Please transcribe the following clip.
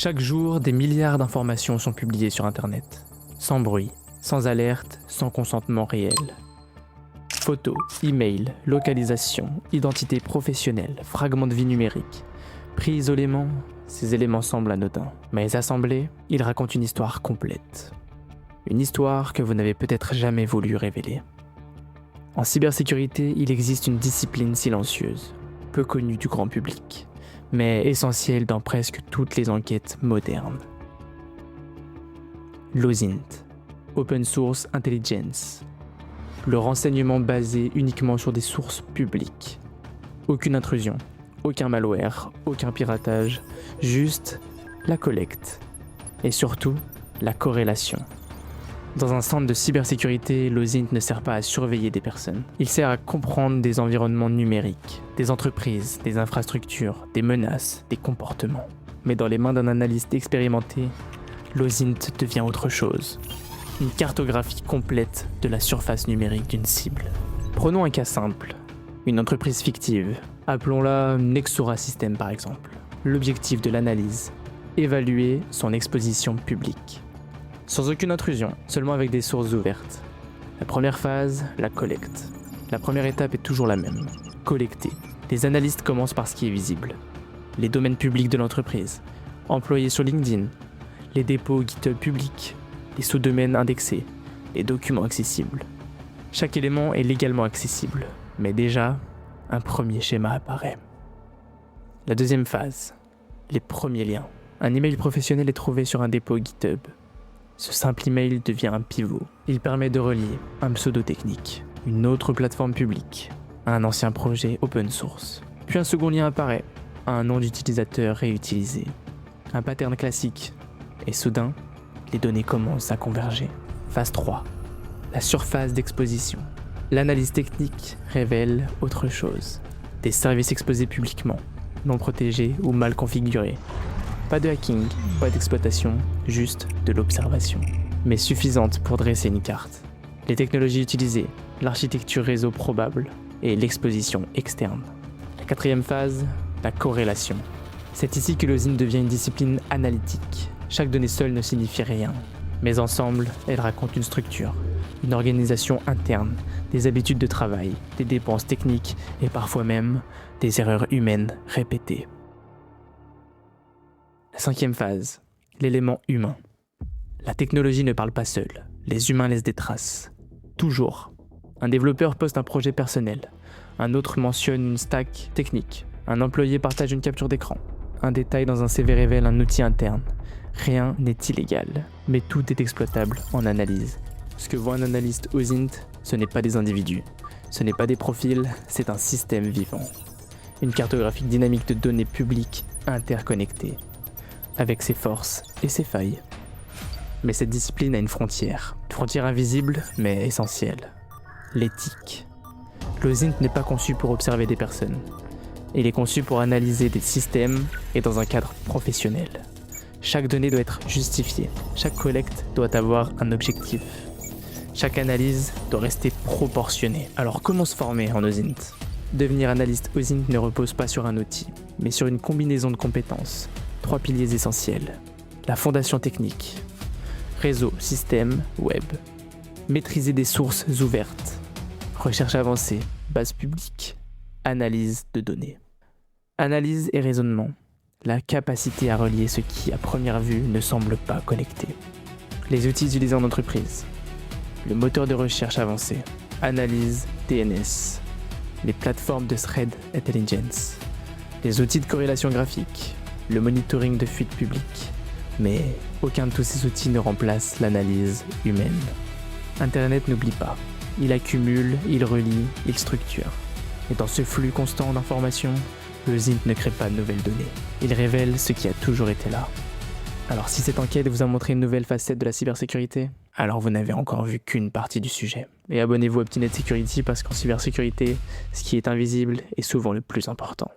Chaque jour, des milliards d'informations sont publiées sur Internet. Sans bruit, sans alerte, sans consentement réel. Photos, emails, localisation, identité professionnelle, fragments de vie numérique. Pris isolément, ces éléments semblent anodins. Mais assemblés, ils racontent une histoire complète. Une histoire que vous n'avez peut-être jamais voulu révéler. En cybersécurité, il existe une discipline silencieuse, peu connue du grand public, mais essentielle dans presque toutes les enquêtes modernes. L'OSINT, Open Source Intelligence. Le renseignement basé uniquement sur des sources publiques. Aucune intrusion, aucun malware, aucun piratage, juste la collecte. Et surtout, la corrélation. Dans un centre de cybersécurité, l'OSINT ne sert pas à surveiller des personnes. Il sert à comprendre des environnements numériques, des entreprises, des infrastructures, des menaces, des comportements. Mais dans les mains d'un analyste expérimenté, l'OSINT devient autre chose. Une cartographie complète de la surface numérique d'une cible. Prenons un cas simple. Une entreprise fictive. Appelons-la Nexura Systems par exemple. L'objectif de l'analyse, évaluer son exposition publique. Sans aucune intrusion, seulement avec des sources ouvertes. La première phase, la collecte. La première étape est toujours la même, collecter. Les analystes commencent par ce qui est visible. Les domaines publics de l'entreprise, employés sur LinkedIn, les dépôts GitHub publics, les sous-domaines indexés, les documents accessibles. Chaque élément est légalement accessible, mais déjà, un premier schéma apparaît. La deuxième phase, les premiers liens. Un email professionnel est trouvé sur un dépôt GitHub. Ce simple email devient un pivot. Il permet de relier un pseudo technique, une autre plateforme publique, à un ancien projet open source. Puis un second lien apparaît, un nom d'utilisateur réutilisé. Un pattern classique. Et soudain, les données commencent à converger. Phase 3. La surface d'exposition. L'analyse technique révèle autre chose. Des services exposés publiquement, non protégés ou mal configurés. Pas de hacking, pas d'exploitation, juste de l'observation. Mais suffisante pour dresser une carte. Les technologies utilisées, l'architecture réseau probable et l'exposition externe. La quatrième phase, la corrélation. C'est ici que l'OSINT devient une discipline analytique. Chaque donnée seule ne signifie rien. Mais ensemble, elle raconte une structure, une organisation interne, des habitudes de travail, des dépenses techniques et parfois même des erreurs humaines répétées. La cinquième phase, l'élément humain. La technologie ne parle pas seule, les humains laissent des traces. Toujours. Un développeur poste un projet personnel, un autre mentionne une stack technique, un employé partage une capture d'écran, un détail dans un CV révèle un outil interne. Rien n'est illégal, mais tout est exploitable en analyse. Ce que voit un analyste OSINT, ce n'est pas des individus, ce n'est pas des profils, c'est un système vivant. Une cartographie dynamique de données publiques interconnectées, avec ses forces et ses failles. Mais cette discipline a une frontière invisible mais essentielle, l'éthique. L'OSINT n'est pas conçu pour observer des personnes, il est conçu pour analyser des systèmes et dans un cadre professionnel. Chaque donnée doit être justifiée, chaque collecte doit avoir un objectif. Chaque analyse doit rester proportionnée. Alors comment se former en OSINT ? Devenir analyste OSINT ne repose pas sur un outil, mais sur une combinaison de compétences. 3 piliers essentiels. La fondation technique. Réseau, système, web. Maîtriser des sources ouvertes. Recherche avancée, base publique. Analyse de données. Analyse et raisonnement. La capacité à relier ce qui, à première vue, ne semble pas connecté. Les outils utilisés en entreprise. Le moteur de recherche avancé. Analyse DNS. Les plateformes de threat intelligence. Les outils de corrélation graphique. Le monitoring de fuites publiques. Mais aucun de tous ces outils ne remplace l'analyse humaine. Internet n'oublie pas. Il accumule, il relie, il structure. Et dans ce flux constant d'informations, l'OSINT ne crée pas de nouvelles données. Il révèle ce qui a toujours été là. Alors si cette enquête vous a montré une nouvelle facette de la cybersécurité, alors vous n'avez encore vu qu'une partie du sujet. Et abonnez-vous à Ptinet Security parce qu'en cybersécurité, ce qui est invisible est souvent le plus important.